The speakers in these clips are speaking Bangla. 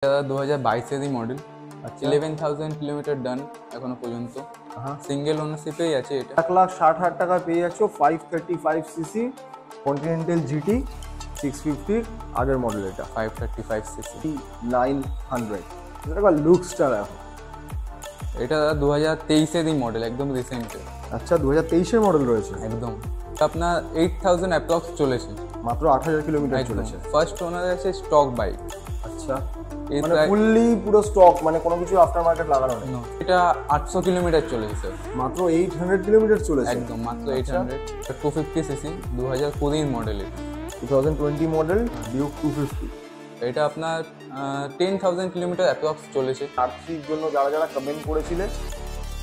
এটা 2022-এরই মডেল। আচ্ছা 11,000 কিলোমিটার ডান এখনো পর্যন্ত। সিঙ্গেল ওনারশিপেই আছে এটা। 1,60,000 টাকায় পেয়ে যাচ্ছ 535 সিসি কন্টিনেন্টাল জিটি 650 আগের মডেল। এটা 535 সিসি। 900 এটা লুকসটা দেখো। এটা 2023-এরই মডেল, একদম রিসেন্ট। আচ্ছা 2023-এর মডেল রয়েছে। একদম আপনার 8,000 অ্যাপ্রক্স চলেছে, মাত্র 8,000 কিলোমিটার চলেছে। ফার্স্ট ওনার আছে স্টক বাইক। আচ্ছা মানে ফুললি পুরো স্টক, মানে কোনো কিছু আফটার মার্কেট লাগানো নেই। এটা 800 কিলোমিটার চলেছে স্যার। মাত্র 800 কিলোমিটার চলেছে। একদম মাত্র 800। 250 সিসি 2020 মডেল। এটা 2020 মডেল ডিউক 250। এটা আপনার 10,000 কিলোমিটার অ্যাপ্রক্স চলেছে। R3 এর জন্য যারা যারা কমেন্ট করেছিলে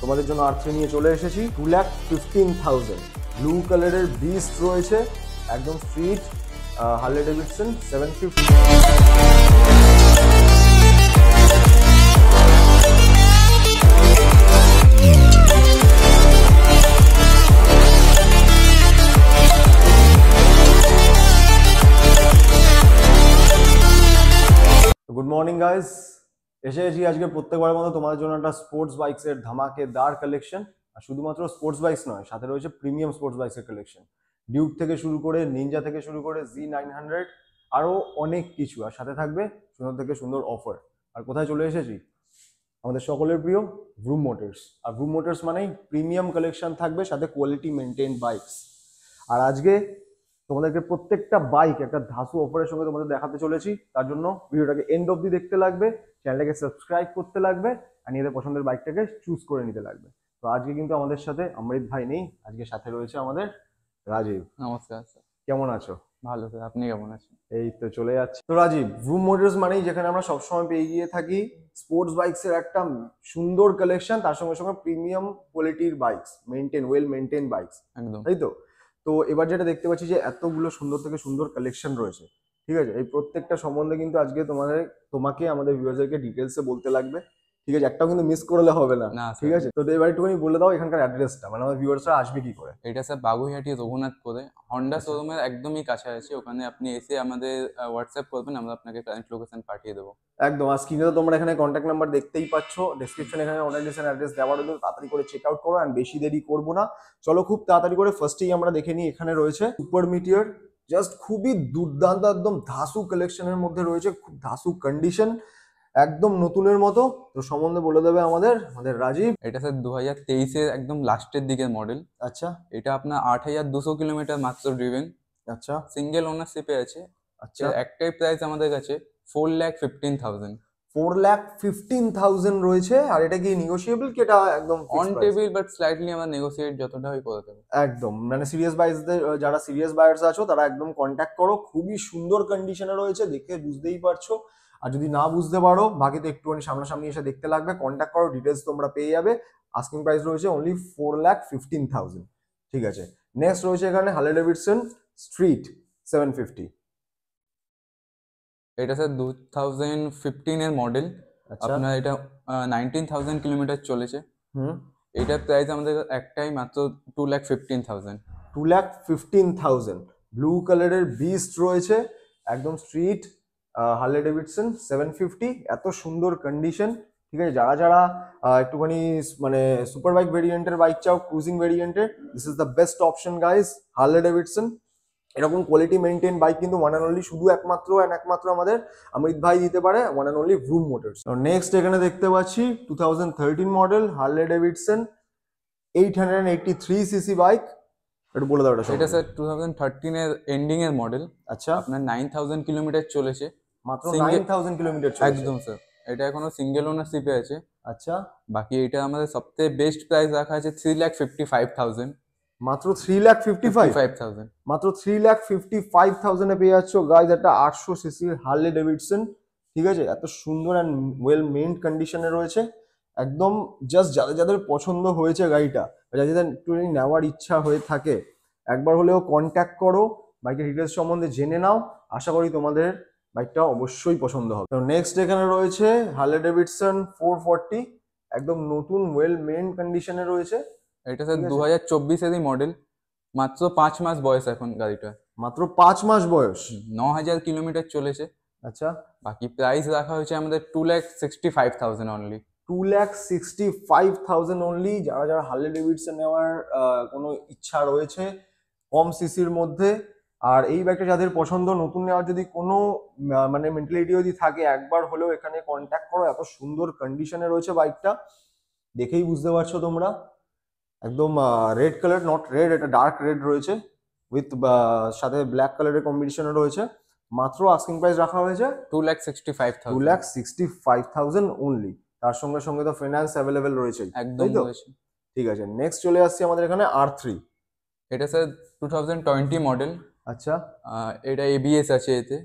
তোমাদের জন্য R3 নিয়ে চলে এসেছি। 2,15,000 ব্লু কালারের বিস্ট রয়েছে, একদম street Harley Davidson 750। Good morning guys, এসেছি আজকে প্রত্যেকবার মতো তোমাদের জন্য একটা স্পোর্টস বাইকসের ধামাকেদার কালেকশন। আর শুধুমাত্র স্পোর্টস বাইকস নয়, সাথে রয়েছে প্রিমিয়াম স্পোর্টস বাইকসের কালেকশন। ডিউক থেকে শুরু করে, নিনজা থেকে শুরু করে, Z900 আরও অনেক কিছু। আর সাথে থাকবে সুন্দর থেকে সুন্দর অফার। আর কোথায় চলে এসেছি? আমাদের সকলের প্রিয় ভ্রুম মোটরস। আর ভ্রুম মোটরস মানেই প্রিমিয়াম কালেকশন থাকবে, সাথে কোয়ালিটি মেনটেন বাইকস। আর আজকে তোমাদেরকে প্রত্যেকটা বাইক একটা ধাসু অফারের সঙ্গে তোমাদের দেখাতে চলেছি। তার জন্য ভিডিওটাকে এন্ড অবধি দেখতে লাগবে, চ্যানেলটাকে সাবস্ক্রাইব করতে লাগবে, আর নিজেদের পছন্দের বাইকটাকে চুজ করে নিতে লাগবে। তো আজকে কিন্তু আমাদের সাথে অমৃত ভাই নেই, আজকে সাথে রয়েছে আমাদের রাজীব। নমস্কার স্যার। কেমন আছো? ভালো স্যার, আপনি কেমন আছেন? এই তো চলে যাচ্ছে। তো রাজীব, ভ্রুম মোটরস মানেই যেখানে আমরা সবসময় পেয়ে গিয়ে থাকি স্পোর্টস বাইকসের একটা সুন্দর কালেকশন, তার সঙ্গে সঙ্গে প্রিমিয়াম কোয়ালিটির বাইকস, ওয়েল মেনটেন বাইকস, একদম তাই তো? তো এবার যেটা দেখতে পাচ্ছি যে এতগুলো সুন্দর থেকে সুন্দর কালেকশন রয়েছে, ঠিক আছে? এই প্রত্যেকটা সম্বন্ধে কিন্তু আজকে তোমাকে আমাদের ভিউয়ারদেরকে ডিটেলসে বলতে লাগবে, ঠিক আছে? একটাও কিন্তু মিস করলে হবে না, ঠিক আছে? তো এবার একটুখানি বলে দাও এখানকার অ্যাড্রেসটা, মানে আমাদের ভিউয়ার্সরা আসবে কি করে? এটা স্যার বাগুইহাটি রঘুনাথপুরে হন্ডা শোরুমের একদমই কাছাকাছি। ওখানে আপনি এসে আমাদের হোয়াটসঅ্যাপ করবেন, আমরা আপনাকে কারেন্ট লোকেশন পাঠিয়ে দেবো। একদম। আর স্ক্রিনে তো তোমরা এখানে কন্ট্যাক্ট নাম্বার দেখতেই পাচ্ছ, ডেসক্রিপশনে এখানে অনলাইন অ্যাড্রেস দেওয়া রয়েছে। তাড়াতাড়ি করে চেক আউট করো, আর বেশি দেরি করবো না, চলো খুব তাড়াতাড়ি করে ফার্স্টেই আমরা দেখে নিই। এখানে রয়েছে সুপার মিটিয়র, জাস্ট খুবই দুর্দান্ত, একদম ধাসু কালেকশনের মধ্যে রয়েছে, খুব ধাসু কন্ডিশন, একদম নতুনের মতো। তো সম্বন্ধে বলে দেবে আমাদের রাজীব। এটা স্যার 2023-এর একদম লাস্টের দিকের মডেল। আচ্ছা এটা আপনার 8,200 কিলোমিটার মাত্র ড্রিভেন। আচ্ছা সিঙ্গেল ওনারশিপে আছে। আচ্ছা। একটাই প্রাইস আমাদের কাছে 4,15,000। 4,15,000 রয়েছে। আর এটা কি নেগোশিয়েবল, কি এটা একদম অন টেবিল, বাট স্লাইটলি আমরা নেগোসিয়েট যতটা হয় করে দেবো। একদম, মানে সিরিয়াস বাইয়ার্সদের, যারা সিরিয়াস বায়ার্স আছো তারা একদম কন্ট্যাক্ট করো। খুবই সুন্দর কন্ডিশনে রয়েছে, দেখে বুঝতেই পারছো। আর যদি না বুঝতে পারো, বাকি তো একটুখানি সামনাসামনি এসে দেখতে লাগবে, কন্ট্যাক্ট করো, ডিটেলস তোমরা পেয়ে যাবে। আস্কিং প্রাইস রয়েছে অনলি 4,15,000, ঠিক আছে? নেক্সট রয়েছে এখানে হার্লে ডেভিডসন স্ট্রিট 750। এটা স্যার 2015-এর মডেল। আচ্ছা আপনার এটা 19,000 কিলোমিটার চলেছে। হুম। এটার প্রাইস আমাদের একটাই মাত্র 2,15,000। 2,15,000 ব্লু কালারের বিস্ট রয়েছে, একদম স্ট্রিট হার্লে ডেভিডসন 750। এত সুন্দর কন্ডিশন, ঠিক আছে? যারা যারা একটুখানি মানে সুপার বাইক ভেরিয়েন্টের বাইক চাও, ক্রুজিং ভেরিয়েন্টের, this is the best option guys, Harley Davidson. এরকম কোয়ালিটি মেনটেন বাইক কিন্তু ওয়ান অ্যান্ড অনলি, শুধু একমাত্র আমাদের অমৃত ভাই দিতে পারে, one and only vroom motors. Next এখানে দেখতে পাচ্ছি 2013 model Harley Davidson 883 CC bike. একটু বলে দাও এটা। এটা স্যার 2013-এর এন্ডিং এর মডেল। আচ্ছা আপনার 9,000 কিলোমিটার চলেছে, মাত্র 9,000 কিলোমিটার চলেছে। একদম স্যার। এটা এখনো সিঙ্গেল ওনারশিপে আছে। আচ্ছা বাকি এটা আমাদের সবথেকে বেস্ট প্রাইস রাখা আছে 3,55,000। মাত্র 3,55,000, মাত্র 3,55,000 এ পেয়ে যাচ্ছ গাইজ একটা 800 সিসির হার্লে ডেভিডসন, ঠিক আছে? এত সুন্দর অ্যান্ড ওয়েল মেইনড কন্ডিশনে রয়েছে, একদম জাস্ট যাদের যাদের পছন্দ হয়েছে গাড়িটা, যাদের যাদের একটু নেওয়ার ইচ্ছা হয়ে থাকে, একবার হলেও কন্ট্যাক্ট করো, বাইকের ডিটেলস সম্বন্ধে জেনে নাও। আশা করি তোমাদের বাইকটা অবশ্যই পছন্দ হবে। তো নেক্সট এখানে রয়েছে হার্লে ডেভিডসন 440, একদম নতুন ওয়েল মেইনড কন্ডিশনে রয়েছে। এটা স্যার 2024-এরই মডেল, মাত্র 5 মাস বয়স এখন গাড়িটা। মাত্র 5 মাস বয়স, 9,000 কিলোমিটার চলেছে। আচ্ছা, বাকি প্রাইস রাখা হয়েছে আমাদের 2,65,000 অনলি। 2,65,000 অনলি। যারা যারা হার্লে ডেভিডসন নেওয়ার কোনো ইচ্ছা রয়েছে কম সিসির মধ্যে, আর এই বাইকটা যাদের পছন্দ, নতুন নেওয়ার যদি কোনো মানে মেন্টালিটি যদি থাকে, একবার হলেও এখানে কন্ট্যাক্ট করো। এত সুন্দর কন্ডিশনে রয়েছে বাইকটা, দেখেই বুঝতে পারছো তোমরা। একদম রেড কালার, নট রেড, এটা ডার্ক রেড রয়েছে উইথ সাথে ব্ল্যাক কালারের কম্বিনেশনে রয়েছে। মাত্র আস্কিং প্রাইস রাখা হয়েছে 2,65,000 2,65,000 অনলি। তার সঙ্গে সঙ্গে তো ফাইন্যান্স অ্যাভেলেবেল রয়েছে, একদম তাই তো? রয়েছে। ঠিক আছে, নেক্সট চলে আসছি আমাদের এখানে R3। এটা স্যার 2020 মডেল। আচ্ছা, এটা এবিএস আছে এতে।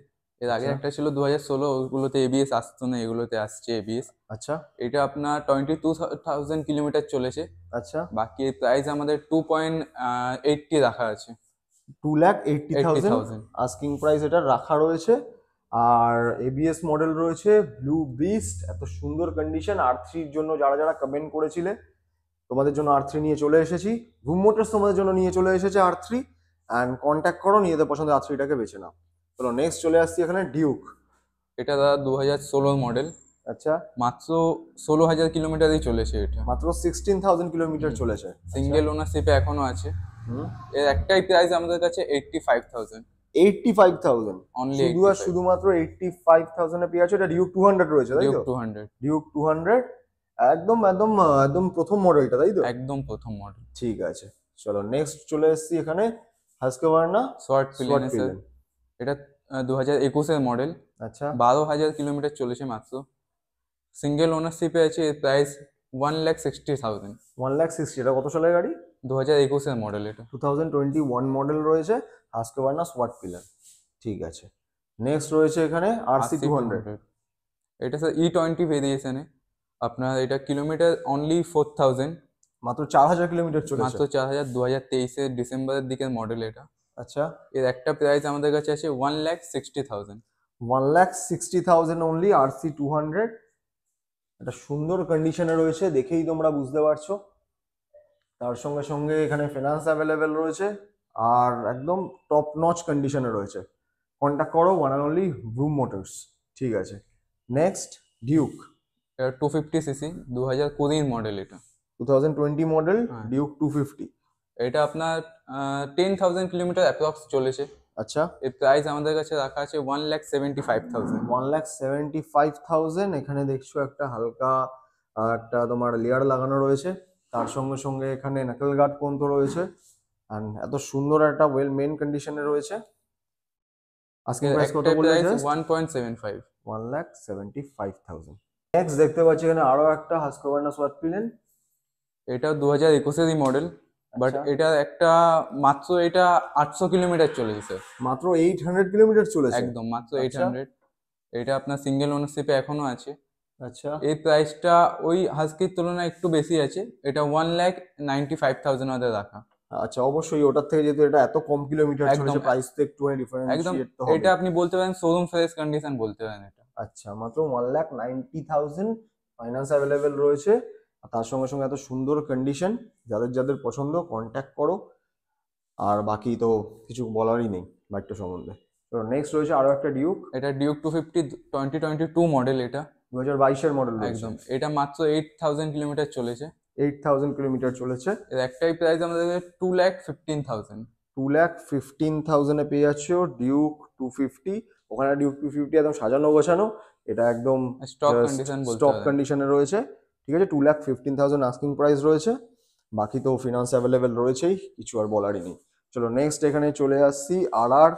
এর আগে আচ্ছা। একটা ছিল 2016, ওগুলোতে এবিএস আসতো না, এগুলোতে আসছে এবিএস। আচ্ছা, এটা আপনার 22,000 কিলোমিটার চলেছে। আচ্ছা। বাকি এর প্রাইস আমাদের 2.80 রাখা আছে। 2,80,000 80,000। আস্কিং প্রাইস এটা রাখা রয়েছে। আর এবিএস মডেল রয়েছে, ব্লু বিস্ট, এত সুন্দর কন্ডিশন। R3-র জন্য যারা যারা কমেন্ট করেছিলে, তোমাদের জন্য R3 নিয়ে চলে এসেছি। রুম মোটরস তোমাদের জন্য নিয়ে চলে এসেছে R3, অ্যান্ড কন্ট্যাক্ট করো, নিজেদের পছন্দের R3টাকে বেছে নাও। চলো নেক্সট চলে আসছি এখানে ডিউক। এটা দাদা 2016 মডেল। আচ্ছা, মাত্র 16,000 কিলোমিটারই চলেছে এটা। মাত্র 16,000 কিলোমিটার চলেছে। সিঙ্গেল ওনারশিপে এখনো আছে। হুম, এর একটাই প্রাইস আমাদের কাছে 85,000 85,000 অনলি। শুধু আর শুধুমাত্র 85,000 এ পেয়ে আছো। এটা ডিউক 200 রয়েছে, তাই ডিউক তো? 200 ডিউক 200, একদম একদম একদম প্রথম মডেলটা, তাই তো? একদম প্রথম মডেল। ঠিক আছে, চলো নেক্সট চলে এসেছি এখানে হাস্কভার্না শর্ট সোয়াট পিলিয়ন স্যার। পিলিয়ন। এটা 2021-এর মডেল। আচ্ছা, 12,000 কিলোমিটার চলেছে মাত্র। সিঙ্গেল ওনারশিপে আছে। এর প্রাইস 1,60,000। 1,60,000। এটা কত সালের গাড়ি? 2021-এর মডেল এটা। 2021 মডেল রয়েছে, হাস্কভার্না সোয়াট পিলিয়ন। ঠিক আছে, নেক্সট রয়েছে এখানে RC 200। এটা স্যার E20 ভেরিয়েশনে। আপনার এটা কিলোমিটার অনলি 4,000। মাত্র 4,000 কিলোমিটার চলেছে। মাত্র 4,000, 2023-এর ডিসেম্বরের দিকের মডেল এটা। আচ্ছা, এর একটা প্রাইস আমাদের কাছে আছে 1,60,000। 1,60,000 অনলি RC 200। একটা সুন্দর কন্ডিশনে রয়েছে, দেখেই তোমরা বুঝতে পারছো। তার সঙ্গে সঙ্গে এখানে ফিনান্স অ্যাভেলেবেল রয়েছে, আর একদম টপ নচ কন্ডিশনে রয়েছে। কন্ট্যাক্ট করো, one and only room motors. ঠিক আছে, নেক্সট ডিউক। এটা 250 সিসি, 2020 মডেল এটা। 2020 মডেল হ্যাঁ। ডিউক 250। এটা আপনার 10,000 কিলোমিটার অ্যাপ্রক্স চলেছে। আচ্ছা, এর প্রাইস আমাদের কাছে রাখা আছে 1,75,000। 1,75,000। এখানে দেখছো একটা হালকা একটা তোমার লেয়ার লাগানো রয়েছে, তার সঙ্গে সঙ্গে এখানে নাকেল গার্ড পর্যন্ত রয়েছে, অ্যান্ড এত সুন্দর একটা ওয়েল মেন কন্ডিশনে রয়েছে। আস্কিং এর প্রাইস কত একটা বললে? Price just 1.75। 1,75,000। নেক্সট দেখতে পাচ্ছি এখানে আরো একটা হাস্কভার্না সোয়াট পিলিয়ন। এটা 2021-এরই মডেল। বাট আচ্ছা। এটা একটা মাত্র এটা 800 কিলোমিটার চলেছে স্যার। মাত্র 800 কিলোমিটার চলেছে। একদম মাত্র আচ্ছা। 800। এটা আপনার সিঙ্গেল ওনারশিপে এখনো আছে। আচ্ছা, এই প্রাইসটা ওই হাস্কির তুলনায় একটু বেশি আছে। এটা 1,95,000 ওদের রাখা। আচ্ছা, অবশ্যই ওটার থেকে যেহেতু এটা এত কম কিলোমিটার একদম চলেছে, প্রাইস তো একটু একদম ডিফারেন্সিয়েট তো হবে। এটা আপনি বলতে পারেন শোরুম ফ্রেশ কন্ডিশন বলতে পারেন এটা। আচ্ছা, মাত্র 1,90,000 ফাইন্যান্স অ্যাভেলেবেল রয়েছে। আর তার সঙ্গে সঙ্গে এত সুন্দর কন্ডিশন, যাদের যাদের পছন্দ কন্ট্যাক্ট করো। আর বাকি তো কিছু বলারই নেই বাইকটা সম্বন্ধে। তো নেক্সট রয়েছে আরো একটা ডিউক। এটা ডিউক 250 2022 মডেল এটা। 2022-এর মডেল রয়েছে। একদম এটা মাত্র 8,000 কিলোমিটার চলেছে। 8,000 কিলোমিটার চলেছে। এর একটাই প্রাইস আমাদের 2,15,000। 2,15,000 এ পেয়ে যাচ্ছ ডিউক 250। ওখানে ডিউক 250 একদম সাজানো গোছানো, এটা একদম স্টক কন্ডিশন বলতে স্টক পারেন। কন্ডিশনে রয়েছে। ঠিক আছে, 2,15,000 আস্কিং প্রাইস রয়েছে। বাকি তো ফিনান্স অ্যাভেলেবেল রয়েছেই, কিছু আর বলারই নেই। চলো নেক্সট এখানে চলে আসছি RR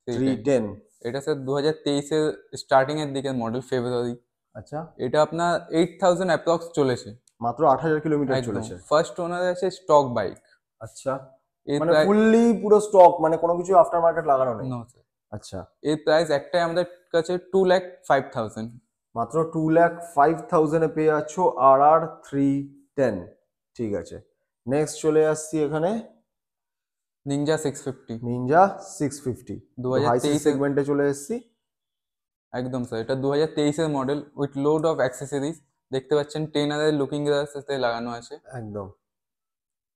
310। এটা স্যার 2023-এর স্টার্টিং এর দিকের মডেল, ফেব্রুয়ারি। আচ্ছা, এটা আপনার 8,000 অ্যাপ্রক্স চলেছে। মাত্র 8,000 কিলোমিটার একদম চলেছে। ফার্স্ট ওনার আছে স্টক বাইক। আচ্ছা, এর মানে প্রায় ফুললি পুরো স্টক, মানে কোনো কিছু আফটার মার্কেট লাগানো নেই। No, sir। আচ্ছা, এর প্রাইস একটাই আমাদের কাছে 2,05,000। মাত্র 2,05,000 এ পেয়ে যাচ্ছ RR 310। ঠিক আছে, নেক্সট চলে আসছি এখানে নিনজা 650। নিনজা 650। 2023 সেগমেন্টে চলে এসেছি। একদম স্যার, এটা 2023-এর model with load of accessories. দেখতে পাচ্ছেন টেনারের লুকিং গ্লাস সাথে লাগানো আছে। একদম।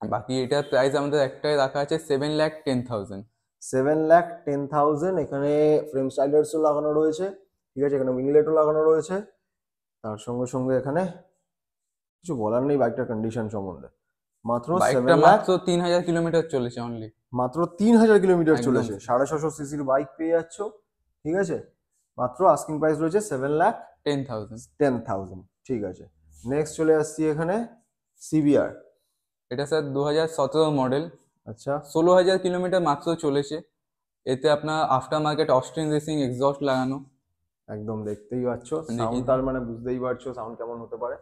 বাকি এটার প্রাইস আমাদের একটাই রাখা আছে 7,10,000। 7,10,000। এখানে ফ্রেম স্টাইলার্সও লাগানো রয়েছে, ঠিক আছে, এখানে উইংলেটও লাগানো রয়েছে। তার সঙ্গে সঙ্গে এখানে কিছু বলার নেই বাইকটার কন্ডিশন সম্বন্ধে। মাত্র বাইকটা 7 লাখ, মাত্র 3000 কিলোমিটার চলেছে অনলি। মাত্র 3,000 কিলোমিটার একদম চলেছে, 650 সিসির বাইক পেয়ে যাচ্ছ। ঠিক আছে, মাত্র আস্কিং প্রাইস রয়েছে 10,000। 7,10,000। ঠিক আছে, নেক্সট চলে আসছি এখানে সিবিআর। এটা স্যার 2017 মডেল, আচ্ছা, 16,000 কিলোমিটার মাত্র চলেছে। এতে আপনার after market Austin racing exhaust লাগানো। একদম দেখতেই পাচ্ছ সাউন্ড, দেখিয়ে তার দিই। মানে বুঝতেই পারছো সাউন্ড কেমন হতে পারে।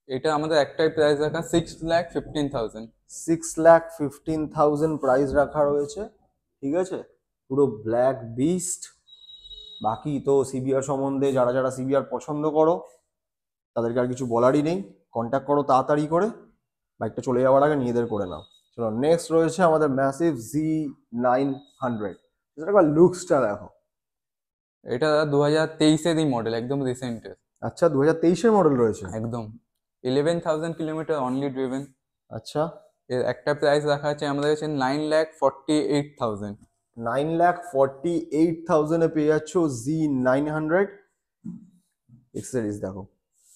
এটা আমাদের একটাই প্রাইস রাখা 6,15,000। 6,15,000 প্রাইস রাখা রয়েছে। ঠিক আছে, পুরো ব্ল্যাক বিস্ট। বাকি তো সিবিআর সম্বন্ধে যারা যারা সিবিআর পছন্দ করো তাদেরকে আর কিছু বলারই নেই, কন্ট্যাক্ট করো তাড়াতাড়ি করে, বাইকটা চলে যাওয়ার আগে নিজেদের করে নাও। চলো, নেক্সট রয়েছে আমাদের ম্যাসিভ Z900। সেটা লুকসটা দেখো। এটা 2023-এরই মডেল, একদম রিসেন্টের। আচ্ছা, 2023-এর মডেল রয়েছে। একদম 11,000 কিলোমিটার অনলি ড্রিভেন। আচ্ছা, এর একটা প্রাইস রাখা আছে আমাদের কাছে 9,48,000। 9,48,000-এ পেয়ে যাচ্ছ Z900 এক্সেসরিজ। দেখো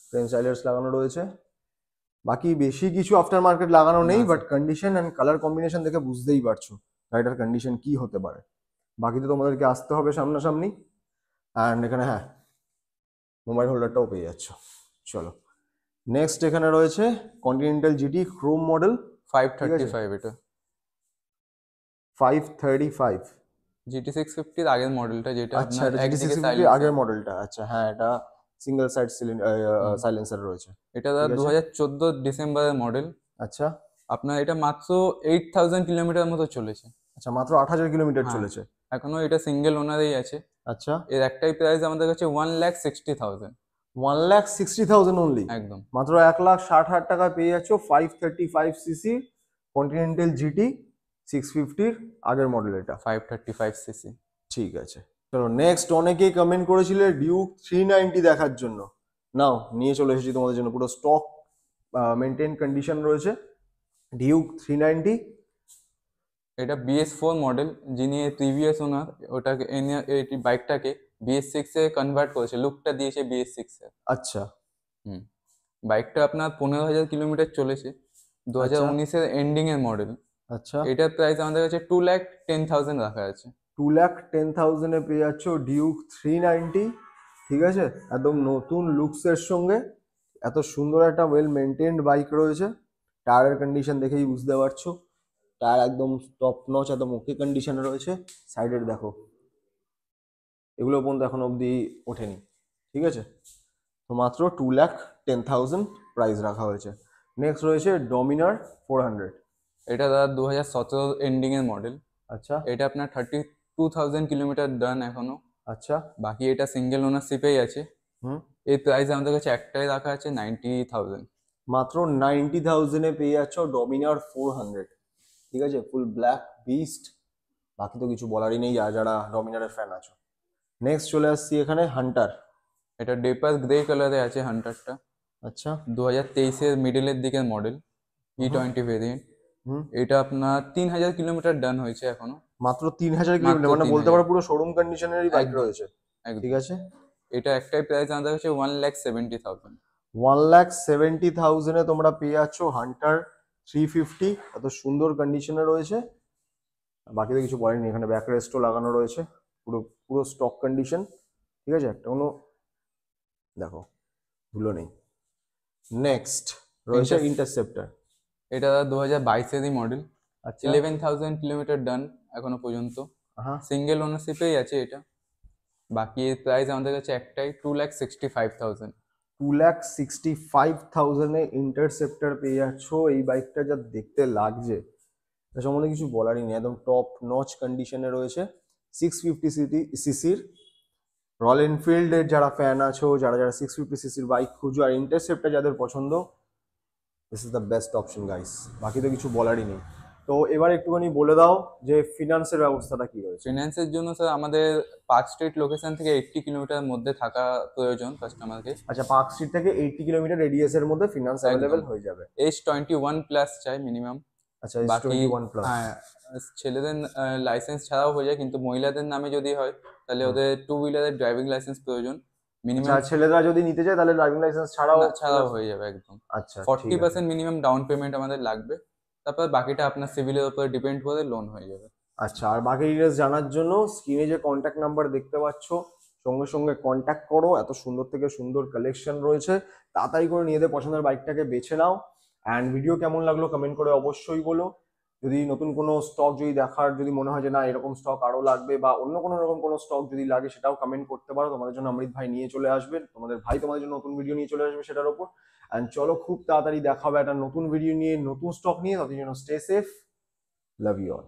ফ্রেম স্টাইলার্স লাগানো রয়েছে, বাকি বেশি কিছু আফটার মার্কেট লাগানো নেই, না, but condition and colour combination দেখে বুঝতেই পারছো গাড়িটার কন্ডিশন কি হতে পারে। বাকি তো তোমাদেরকে আসতে হবে সামনাসামনি। অ্যান্ড এখানে হ্যাঁ, মোবাইল হোল্ডারটাও পেয়ে যাচ্ছ। চলো, নেক্সট এখানে রয়েছে কন্টিনেন্টাল জিটি ক্রোম মডেল। ঠিক আছে, 535 এটা 535। GT 650-র আগের মডেলটা, যেটা আচ্ছা, আপনার এটা জিটি একদিকে 650 সাইলেন্সার। আগের মডেলটা। আচ্ছা হ্যাঁ, এটা সিঙ্গেল সাইড সাইলেন্সার রয়েছে। এটা ঠিক আছে, 2014 ডিসেম্বরের মডেল। আচ্ছা আপনার এটা মাত্র 8,000 কিলোমিটার মতো চলেছে। আচ্ছা, মাত্র 8,000 কিলোমিটার হ্যাঁ, চলেছে। এখনো এটা সিঙ্গেল ওনারেই আছে। আচ্ছা, এর একটাই প্রাইস আমাদের কাছে 1,60,000। 1,60,000 অনলি। একদম মাত্র 1,60,000 টাকায় পেয়ে যাচ্ছ 535 সিসি কন্টিনেন্টাল জিটি 650-র আগের মডেল এটা। 535 সিসি। ঠিক আছে, চলো নেক্সট। অনেকেই কমেন্ট করেছিলে ডিউক 390 দেখার জন্য। নাও, নিয়ে চলে এসেছি তোমাদের জন্য, পুরো স্টক মেনটেন কন্ডিশন রয়েছে ডিউক 390। এটা BS4 মডেল। যিনি প্রিভিয়াস ওনার ওটাকে এই বাইকটাকে BS6-এ কনভার্ট করেছে, লুকটা দিয়েছে BS6-এ। আচ্ছা হুম, বাইকটা আপনার 15,000 কিলোমিটার চলেছে, আচ্ছা 2019-এর এন্ডিং এর মডেল। আচ্ছা, এটার প্রাইস আমাদের কাছে 2,10,000 রাখা আছে। 2,10,000-এ পেয়ে যাচ্ছ ডিউক 390। ঠিক আছে, একদম নতুন লুকসের সঙ্গে এত সুন্দর একটা ওয়েল মেনটেন্ড বাইক রয়েছে। টায়ারের কন্ডিশন দেখেই বুঝতে পারছো, টায়ার একদম টপ নচ, একদম ওকে কন্ডিশনে রয়েছে। সাইডের দেখো, এগুলো পর্যন্ত এখন অবধি ওঠেনি। ঠিক আছে, তো মাত্র 2,10,000 প্রাইস রাখা হয়েছে। নেক্সট রয়েছে ডমিনার 400। এটা 2017 এন্ডিং এর মডেল। আচ্ছা এটা আপনার 32,000 কিলোমিটার ডান এখনো। আচ্ছা, বাকি এটা সিঙ্গেল ওনারশিপেই আছে। হুম, এর প্রাইস আমাদের কাছে একটাই রাখা আছে 90,000। মাত্র 90,000-এ পেয়ে যাচ্ছ ডমিনার 400। ঠিক আছে, ফুল ব্ল্যাক বিস্ট। বাকি তো কিছু বলারই নেই যারা যারা ডমিনারের ফ্যান আছো। নেক্সট চলে আসছি এখানে হান্টার। এটা ডেপার গ্রে কালারে আছে হান্টারটা। আচ্ছা, 2023-এর মিডলের দিকের মডেল, E20 ভেরিয়েন্ট। হুম, এটা আপনার 3,000 কিলোমিটার ডান হয়েছে এখনো। মাত্র 3,000 কিলোমিটার, মাত্র মানে বলতে 3,000। পারো পুরো শোরুম কন্ডিশনেরই বাইক একদম রয়েছে। ঠিক একদম। আছে, এটা একটাই প্রাইস আমাদের কাছে 1,70,000। 1,70,000-এ তোমরা পেয়ে যাচ্ছ হান্টার 350। এত সুন্দর কন্ডিশনে রয়েছে। বাকি তো কিছু বলেনি, এখানে ব্যাক রেস্টও লাগানো রয়েছে, পুরো পুরো স্টক কন্ডিশন। ঠিক আছে, একটা কোনো দেখো ধুলো নেই। নেক্সট রয়েছে ইন্টারসেপ্টর। এটা 2022-এরই মডেল, আচ্ছা 11,000 কিলোমিটার ডান এখনো পর্যন্ত। হ্যাঁ, সিঙ্গেল ওনারশিপেই আছে এটা। বাকি এর প্রাইস আমাদের কাছে একটাই 2,65,000। 2,65,000-এ ইন্টারসেপ্টর পেয়ে যাচ্ছ। এই বাইকটা যা দেখতে লাগছে এটা সম্বন্ধে কিছু বলারই নেই, একদম টপ নচ কন্ডিশনে রয়েছে। 650 সিসির রয়্যাল এনফিল্ডের যারা ফ্যান আছো, যারা যারা 650 সিসির বাইক খুঁজো আর ইন্টারসেপ্টর যাদের পছন্দ, this is the best option guys. বাকি তো কিছু বলারই নেই। তো এবার একটুখানি বলে দাও যে ফিনান্সের ব্যবস্থাটা কি রয়েছে। ফিনান্সের জন্য স্যার আমাদের পার্ক স্ট্রিট লোকেশন থেকে 80 কিলোমিটার মধ্যে থাকা প্রয়োজন কাস্টমারকে। আচ্ছা, পার্ক স্ট্রিট থেকে 80 কিলোমিটার রেডিয়াসের মধ্যে ফিনান্স একদম। অ্যাভেলেবেল হয়ে যাবে। এজ 21 প্লাস চাই মিনিমাম। আচ্ছা, বাকি S21+। হ্যাঁ, ছেলেদের লাইসেন্স ছাড়াও হয়ে যায়, কিন্তু মহিলাদের নামে যদি হয় তাহলে হুম। ওদের টু হুইলারের ড্রাইভিং লাইসেন্স প্রয়োজন আচ্ছা, মিনিমাম। আর ছেলেরা যদি নিতে চায় তাহলে ড্রাইভিং লাইসেন্স ছাড়াও না, চলে ছাড়াও আসবে? হয়ে যাবে একদম। আচ্ছা, ঠিক আছে। 40% মিনিমাম ডাউন পেমেন্ট আমাদের লাগবে, তারপর বাকিটা আপনার সিভিলের উপরে ডিপেন্ড করে লোন হয়ে যাবে। আচ্ছা, আর বাকি ডিটেলস জানার জন্য স্ক্রিনে যে কন্ট্যাক্ট নাম্বার দেখতে পাচ্ছ, সঙ্গে সঙ্গে কন্ট্যাক্ট করো। এত সুন্দর থেকে সুন্দর কালেকশন রয়েছে, তাড়াতাড়ি করে নিজেদের পছন্দের বাইকটাকে বেছে নাও। অ্যান্ড ভিডিও কেমন লাগলো কমেন্ট করে অবশ্যই বলো। যদি নতুন কোনো স্টক যদি দেখার যদি মনে হয় যে না এরকম স্টক আরো লাগবে, বা অন্য কোনো রকম কোনো স্টক যদি লাগে, সেটাও কমেন্ট করতে পারো। তোমাদের জন্য অমৃত ভাই নিয়ে চলে আসবেন, তোমাদের ভাই তোমাদের জন্য নতুন ভিডিও নিয়ে চলে আসবে সেটার উপর। অ্যান্ড চলো, খুব তাড়াতাড়ি দেখা হবে একটা নতুন ভিডিও নিয়ে, নতুন স্টক নিয়ে। ততদিন জন্য stay safe, love you all.